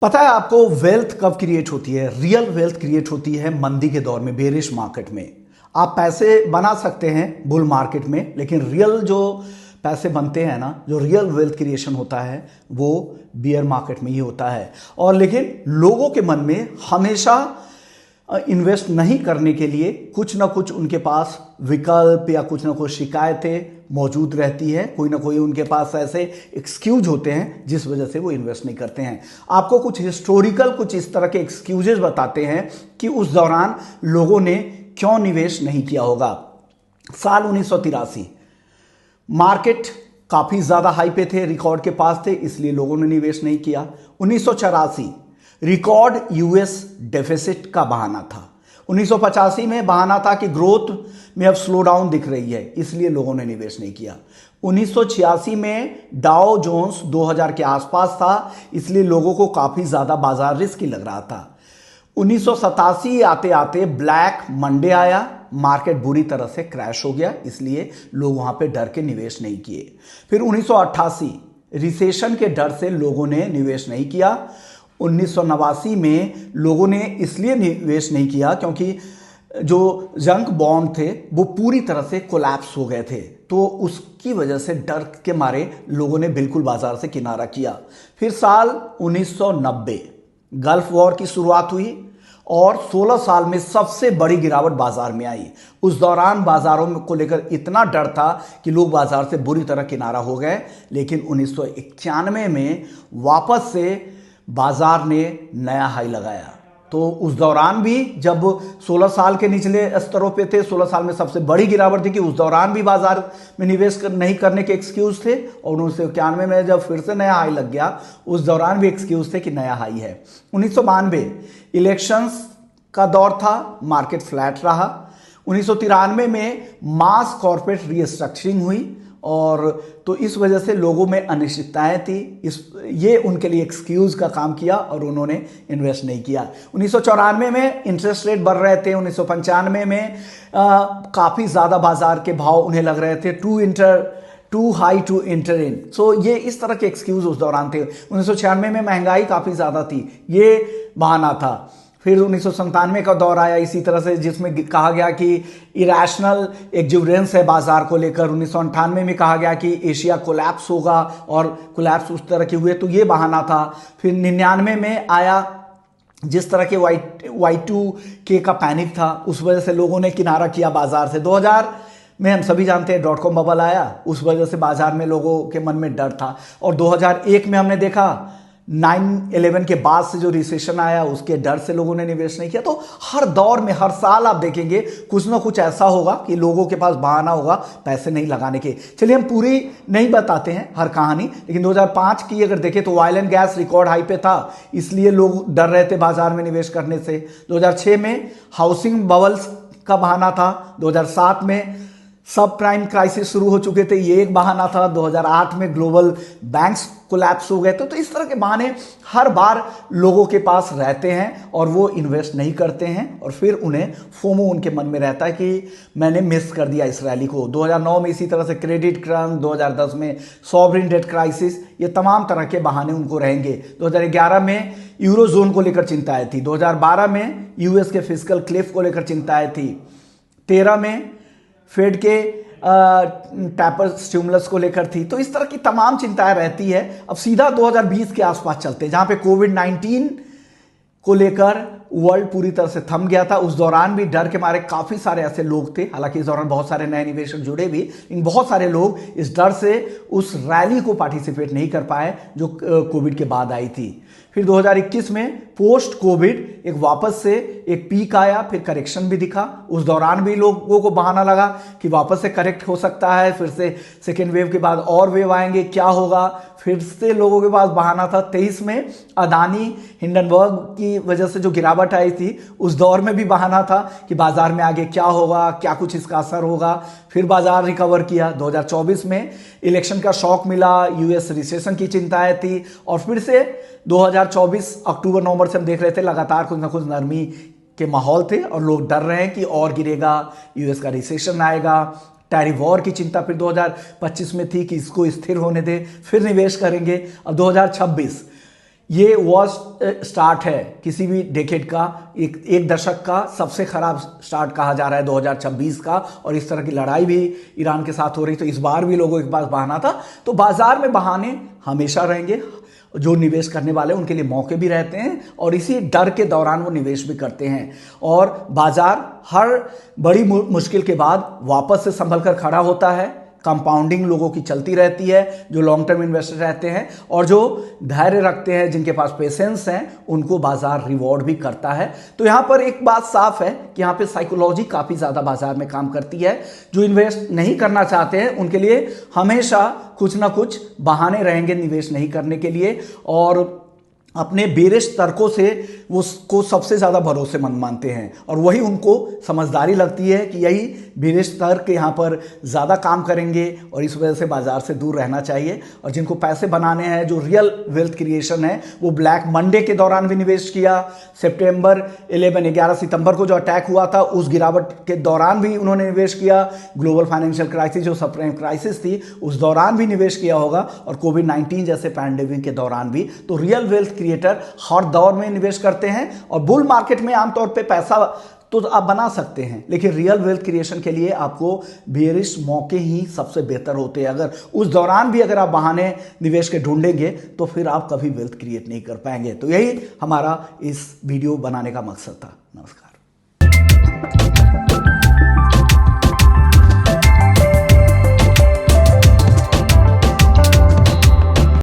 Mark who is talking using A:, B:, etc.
A: पता है आपको वेल्थ कब क्रिएट होती है? रियल वेल्थ क्रिएट होती है मंदी के दौर में, बेरिश मार्केट में। आप पैसे बना सकते हैं बुल मार्केट में, लेकिन रियल जो पैसे बनते हैं ना, जो रियल वेल्थ क्रिएशन होता है वो बियर मार्केट में ही होता है। और लेकिन लोगों के मन में हमेशा इन्वेस्ट नहीं करने के लिए कुछ ना कुछ उनके पास विकल्प या कुछ ना कुछ शिकायतें मौजूद रहती है। कोई ना कोई उनके पास ऐसे एक्सक्यूज होते हैं जिस वजह से वो इन्वेस्ट नहीं करते हैं। आपको कुछ हिस्टोरिकल कुछ इस तरह के एक्सक्यूजेस बताते हैं कि उस दौरान लोगों ने क्यों निवेश नहीं किया होगा। साल 1983 मार्केट काफ़ी ज़्यादा हाई पे थे, रिकॉर्ड के पास थे, इसलिए लोगों ने निवेश नहीं किया। 1984 रिकॉर्ड यूएस डेफिसिट का बहाना था। 1985 में बहाना था कि ग्रोथ में अब स्लो डाउन दिख रही है, इसलिए लोगों ने निवेश नहीं किया। 1986 में डाउ जोन्स 2000 के आसपास था, इसलिए लोगों को काफ़ी ज़्यादा बाजार रिस्की लग रहा था। 1987 आते आते ब्लैक मंडे आया, मार्केट बुरी तरह से क्रैश हो गया, इसलिए लोग वहां पे डर के निवेश नहीं किए। फिर 1988 रिसेशन के डर से लोगों ने निवेश नहीं किया। 1989 में लोगों ने इसलिए निवेश नहीं किया क्योंकि जो जंक बॉन्ड थे वो पूरी तरह से कोलैप्स हो गए थे, तो उसकी वजह से डर के मारे लोगों ने बिल्कुल बाजार से किनारा किया। फिर साल 1990 गल्फ वॉर की शुरुआत हुई और 16 साल में सबसे बड़ी गिरावट बाजार में आई। उस दौरान बाजारों को लेकर इतना डर था कि लोग बाजार से बुरी तरह किनारा हो गए, लेकिन 1991 में वापस से बाजार ने नया हाई लगाया। तो उस दौरान भी जब 16 साल के निचले स्तरों पे थे, 16 साल में सबसे बड़ी गिरावट थी कि उस दौरान भी बाजार में निवेश नहीं करने के एक्सक्यूज थे। और 1991 में जब फिर से नया हाई लग गया, उस दौरान भी एक्सक्यूज थे कि नया हाई है। 1992 इलेक्शंस का दौर था, मार्केट फ्लैट रहा। 1993 में मास कॉर्पोरेट रीस्ट्रक्चरिंग हुई और तो इस वजह से लोगों में अनिश्चितताएं थी, ये उनके लिए एक्सक्यूज का काम किया और उन्होंने इन्वेस्ट नहीं किया। 1994 में इंटरेस्ट रेट बढ़ रहे थे। 1995 में काफ़ी ज़्यादा बाजार के भाव उन्हें लग रहे थे, टू हाई टू इंटर इन। सो ये इस तरह के एक्सक्यूज उस दौरान थे। 1996 में महंगाई काफ़ी ज़्यादा थी, ये बहाना था। फिर 1997 का दौर आया इसी तरह से, जिसमें कहा गया कि इरेशनल एक्जुबरेंस है बाजार को लेकर। 1998 में कहा गया कि एशिया कोलैप्स होगा और कोलैप्स उस तरह के हुए, तो ये बहाना था। फिर 99 में आया जिस तरह के Y2K का पैनिक था, उस वजह से लोगों ने किनारा किया बाजार से। 2000 में हम सभी जानते हैं .com बबल आया, उस वजह से बाजार में लोगों के मन में डर था। और 2001 में हमने देखा 9/11 के बाद से जो रिसेशन आया, उसके डर से लोगों ने निवेश नहीं किया। तो हर दौर में हर साल आप देखेंगे कुछ ना कुछ ऐसा होगा कि लोगों के पास बहाना होगा पैसे नहीं लगाने के। चलिए हम पूरी नहीं बताते हैं हर कहानी, लेकिन 2005 की अगर देखें तो oil and gas record high पे था, इसलिए लोग डर रहे थे बाजार में निवेश करने से। 2006 में हाउसिंग बबल्स का बहाना था। 2007 में सब प्राइम क्राइसिस शुरू हो चुके थे, ये एक बहाना था। 2008 में ग्लोबल बैंक्स कोलैप्स हो गए थे। तो इस तरह के बहाने हर बार लोगों के पास रहते हैं और वो इन्वेस्ट नहीं करते हैं और फिर उन्हें फोमो उनके मन में रहता है कि मैंने मिस कर दिया इस रैली को। 2009 में इसी तरह से क्रेडिट क्रंच, 2010 में सॉवरिन डेट क्राइसिस, ये तमाम तरह के बहाने उनको रहेंगे। 2011 में यूरोजोन को लेकर चिंताएं थी। 2012 में यूएस के फिस्कल क्लिफ को लेकर चिंताएं थी। 13 में फेड के टैपर स्टिमुलस को लेकर थी। तो इस तरह की तमाम चिंताएं रहती है। अब सीधा 2020 के आसपास चलते हैं, जहां पे कोविड-19 को लेकर वर्ल्ड पूरी तरह से थम गया था। उस दौरान भी डर के मारे काफ़ी सारे ऐसे लोग थे, हालांकि इस दौरान बहुत सारे नए निवेशक जुड़े भी, लेकिन बहुत सारे लोग इस डर से उस रैली को पार्टिसिपेट नहीं कर पाए जो कोविड के बाद आई थी। फिर 2021 में पोस्ट कोविड एक वापस से एक पीक आया, फिर करेक्शन भी दिखा। उस दौरान भी लोगों को बहाना लगा कि वापस से करेक्ट हो सकता है, फिर से सेकेंड वेव के बाद और वेव आएंगे, क्या होगा। फिर से लोगों के पास बहाना था। 23 में अदानी हिंडनबर्ग की वजह से जो गिरावट आई थी, उस दौर में भी बहाना था कि बाजार में आगे क्या होगा, क्या कुछ इसका असर होगा। फिर बाजार रिकवर किया। 2024 में इलेक्शन का शॉक मिला, यूएस रिसेशन की चिंताएं थी और फिर से 2024 अक्टूबर नवंबर से हम देख रहे थे लगातार कुछ ना कुछ नरमी के माहौल थे और लोग डर रहे हैं कि और गिरेगा, यूएस का रिसेशन आएगा। टैरिफ वॉर की चिंता फिर 2025 में थी कि इसको स्थिर होने दे, फिर निवेश करेंगे। अब 2026 ये वॉर स्टार्ट है किसी भी डेकेड का, एक दशक का सबसे खराब स्टार्ट कहा जा रहा है 2026 का। और इस तरह की लड़ाई भी ईरान के साथ हो रही, तो इस बार भी लोगों के पास बहाना था। तो बाजार में बहाने हमेशा रहेंगे, जो निवेश करने वाले उनके लिए मौके भी रहते हैं और इसी डर के दौरान वो निवेश भी करते हैं। और बाजार हर बड़ी मुश्किल के बाद वापस से संभल कर खड़ा होता है। कंपाउंडिंग लोगों की चलती रहती है, जो लॉन्ग टर्म इन्वेस्टर रहते हैं और जो धैर्य रखते हैं, जिनके पास पेशेंस हैं, उनको बाजार रिवॉर्ड भी करता है। तो यहां पर एक बात साफ है कि यहां पे साइकोलॉजी काफी ज्यादा बाजार में काम करती है। जो इन्वेस्ट नहीं करना चाहते हैं उनके लिए हमेशा कुछ ना कुछ बहाने रहेंगे निवेश नहीं करने के लिए, और अपने बेरिश तर्कों से वो को सबसे ज़्यादा भरोसेमंद मानते हैं और वही उनको समझदारी लगती है कि यही बेरिश तर्क यहाँ पर ज़्यादा काम करेंगे और इस वजह से बाजार से दूर रहना चाहिए। और जिनको पैसे बनाने हैं, जो रियल वेल्थ क्रिएशन है, वो ब्लैक मंडे के दौरान भी निवेश किया। सितंबर 11 सितंबर को जो अटैक हुआ था उस गिरावट के दौरान भी उन्होंने निवेश किया। ग्लोबल फाइनेंशियल क्राइसिस जो सबप्राइम क्राइसिस थी उस दौरान भी निवेश किया होगा, और कोविड-19 जैसे पैंडेमिक के दौरान भी। तो रियल वेल्थ क्रिएटर हर दौर में निवेश करते हैं। और बुल मार्केट में आमतौर पे पैसा तो आप बना सकते हैं, लेकिन रियल वेल्थ क्रिएशन के लिए आपको बेरिश मौके ही सबसे बेहतर होते हैं। अगर उस दौरान भी अगर आप बहाने निवेश के ढूंढेंगे तो फिर आप कभी वेल्थ क्रिएट नहीं कर पाएंगे। तो यही हमारा इस वीडियो बनाने का मकसद था। नमस्कार।